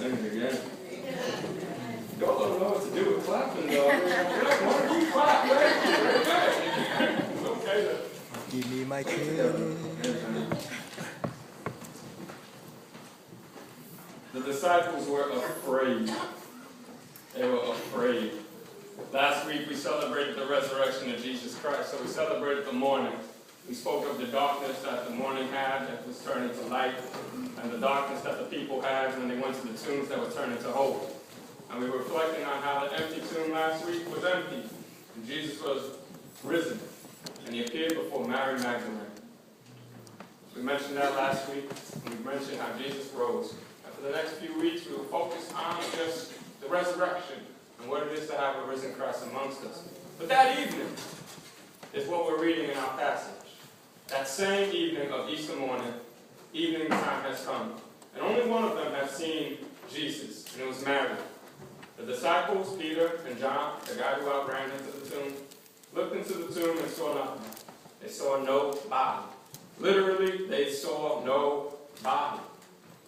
sing it again. Y'all don't know what to do with clapping, though. Why don't you clap, man? It's okay, though. Give me my chance. The disciples were afraid. They were afraid. Last week we celebrated the resurrection of Jesus Christ, so we celebrated the morning. We spoke of the darkness that the morning had that was turned into light, and the darkness that the people had when they went to the tombs that were turned into hope. And we were reflecting on how the empty tomb last week was empty, and Jesus was risen, and he appeared before Mary Magdalene. We mentioned that last week, and we mentioned how Jesus rose. And for the next few weeks, we will focus on just the resurrection and what it is to have a risen Christ amongst us. But that evening is what we're reading in our passage. That same evening of Easter morning, evening time has come. And only one of them has seen Jesus, and it was Mary. The disciples, Peter and John, the guy who outran into the tomb, looked into the tomb and saw nothing. They saw no body. Literally, they saw no body.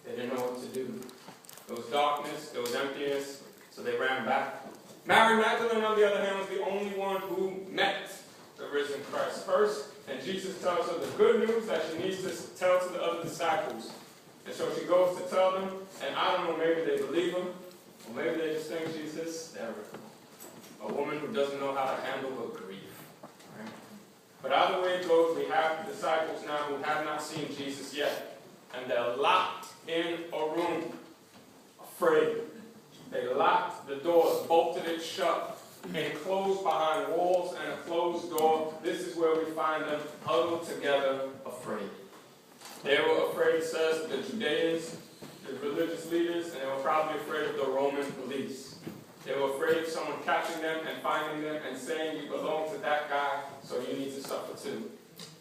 They didn't know what to do. There was darkness, there was emptiness, so they ran back. Mary Magdalene, on the other hand, was the only one who met the risen Christ first, and Jesus tells her the good news that she needs to tell to the other disciples. And so she goes to tell them, and I don't know, maybe they believe him, or maybe they just think she's hysterical. A woman who doesn't know how to handle her grief. Right? But either way it goes, we have the disciples now who have not seen Jesus yet, and they're locked in a room, afraid. They locked the doors, bolted it shut, enclosed behind walls and a closed door. This is where we find them huddled together, afraid. They were afraid, it says, the Judeans, the religious leaders, and they were probably afraid of the Roman police. They were afraid of someone catching them and finding them and saying, you belong to that guy, so you need to suffer too.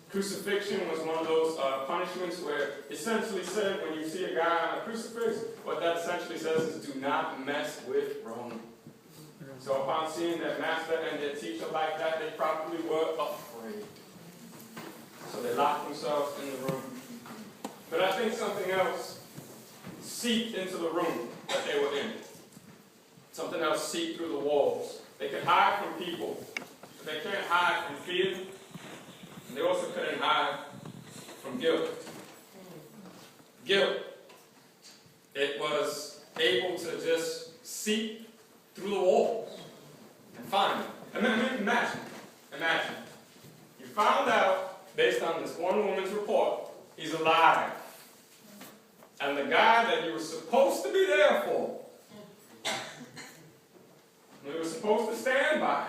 Crucifixion was one of those punishments where essentially said when you see a guy on a crucifix, what that essentially says is do not mess with Rome. So upon seeing their master and their teacher like that, they probably were afraid. So they locked themselves in the room. But I think something else seeped into the room that they were in. Something else seeped through the walls. They could hide from people, but they can't hide from fear. And they also couldn't hide from guilt. Guilt. It was able to just seep through the walls and find them. Imagine. You found out, based on this one woman's report, he's alive. And the guy that you were supposed to be there for, you were supposed to stand by,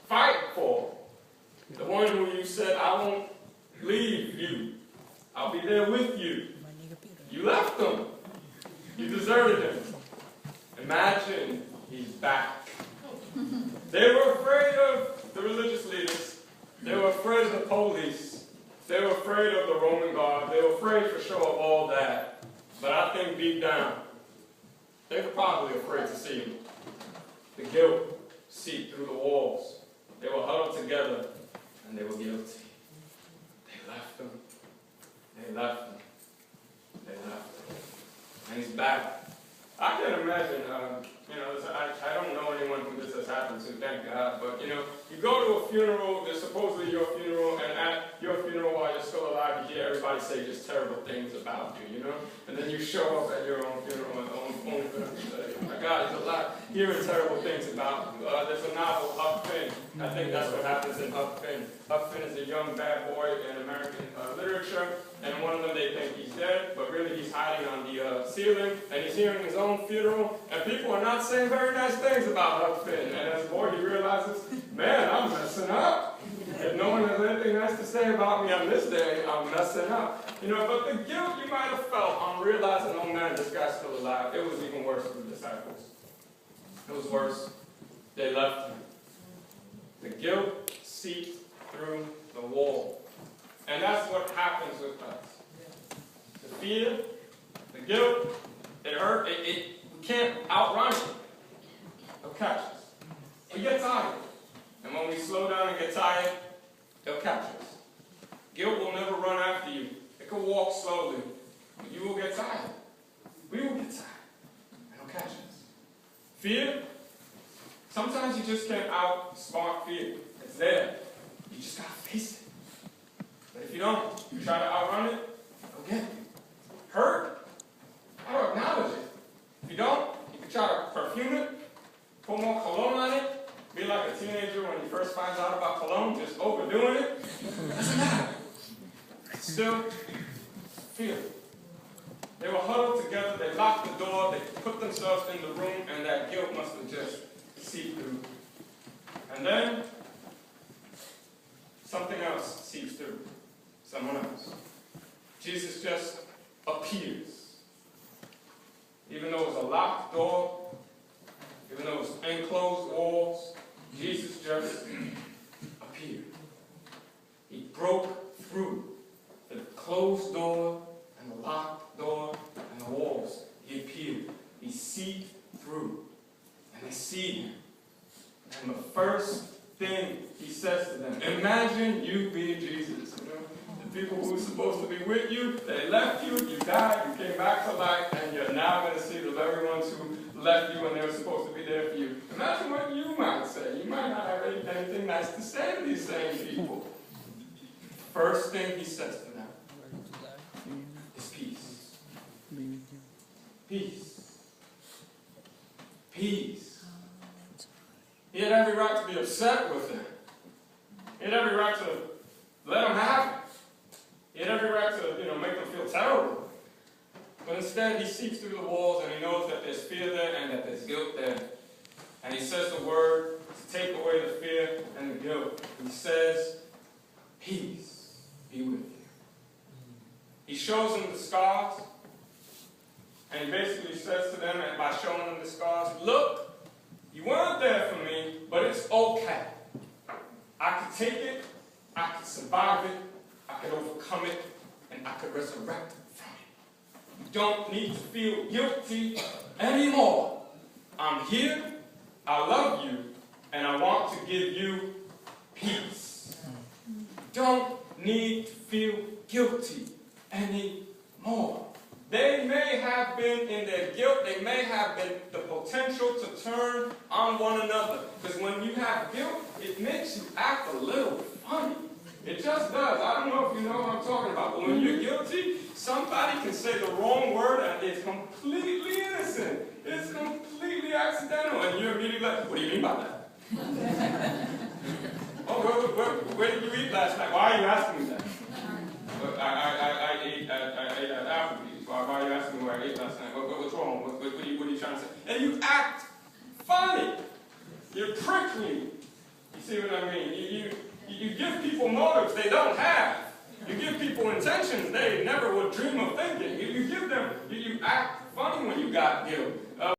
fight for, the one who you said, I won't leave you. I'll be there with you. You left him. You deserted him. Imagine he's back. They were afraid of the religious leaders. They were afraid of the police. They were afraid of the Roman guard. They were afraid for sure of all that. But I think deep down, they were probably afraid to see him. The guilt seeped through the walls. They were huddled together, and they were guilty. They left him. They left him. They left him. And he's back. I can imagine, I don't know anyone who this has happened to, thank God, but you go to a funeral, there's supposedly your funeral, and at your funeral while you're still alive, you hear everybody say just terrible things about you, and then you show up at your own funeral and only for them to say, oh my God, he's alive, hearing terrible things about you. There's a novel, Huck Finn. I think that's what happens in Huck Finn. Huck Finn is a young bad boy in American literature, and one of them they think he's dead, but really he's hiding on the ceiling, and he's hearing his own funeral, and people are not saying very nice things about Huck Finn. And as a boy, he realizes, man, I'm messing up. If no one has anything nice to say about me on this day, I'm messing up. But the guilt you might have felt on realizing, oh man, this guy's still alive, it was even worse for the disciples. It was worse. They left him. The guilt seeped through the wall. And that's what happens with us. The fear, the guilt, it hurt, we can't outrun it. It'll catch us. We get tired. And when we slow down and get tired, it'll catch us. Guilt will never run after you. It can walk slowly. But you will get tired. We will Fear, sometimes you just can't outsmart fear. It's there. You just gotta face it. But if you don't, you try to outrun it, it'll get you. Hurt, I'll acknowledge it. If you don't, you can try to perfume it, put more cologne on it, be like a teenager when he first finds out about cologne, just overdoing it. Doesn't matter. Still, fear. They were huddled together, they locked the door, they put themselves in the room, and that guilt must have just seeped through. And then, something else seeps through. Someone else. Jesus just appears. Even though it was a locked door, even though it was enclosed walls, Jesus just appeared. He broke through the closed door and the locked door and the walls. He appeared. He seeped through. And they see him. And the first thing he says to them, imagine you being Jesus. You know, the people who were supposed to be with you, they left you, you died, you came back to life, and you're now going to see the very ones who left you when they were supposed to be there for you. Imagine what you might say. You might not have anything nice to say to these same people. First thing he says to them is peace. Peace. Peace. He had every right to be upset with them. He had every right to let them have it. He had every right to, make them feel terrible. But instead, he seeps through the walls and he knows that there's fear there and that there's guilt there. And he says the word to take away the fear and the guilt. He says, peace be with you. He shows them the scars. And he basically says to them, and by showing them the scars, look, you weren't there for me, but it's okay. I could take it, I could survive it, I could overcome it, and I could resurrect from it. You don't need to feel guilty anymore. I'm here, I love you, and I want to give you peace. You don't need to feel guilty anymore. They may have been in their guilt, they may have been the potential to turn on one another. Because when you have guilt, it makes you act a little funny. It just does. I don't know if you know what I'm talking about, but when you're guilty, somebody can say the wrong word and it's completely innocent. It's completely accidental, and you're immediately like, what do you mean by that? Oh, where did you eat last night? Why are you asking me that? I ate at Applebee's. Why are you asking me where I ate last night? What's wrong? What are you trying to say? And you act funny. You're prickly. You see what I mean? You give people motives they don't have. You give people intentions they never would dream of thinking. You act funny when you got guilt.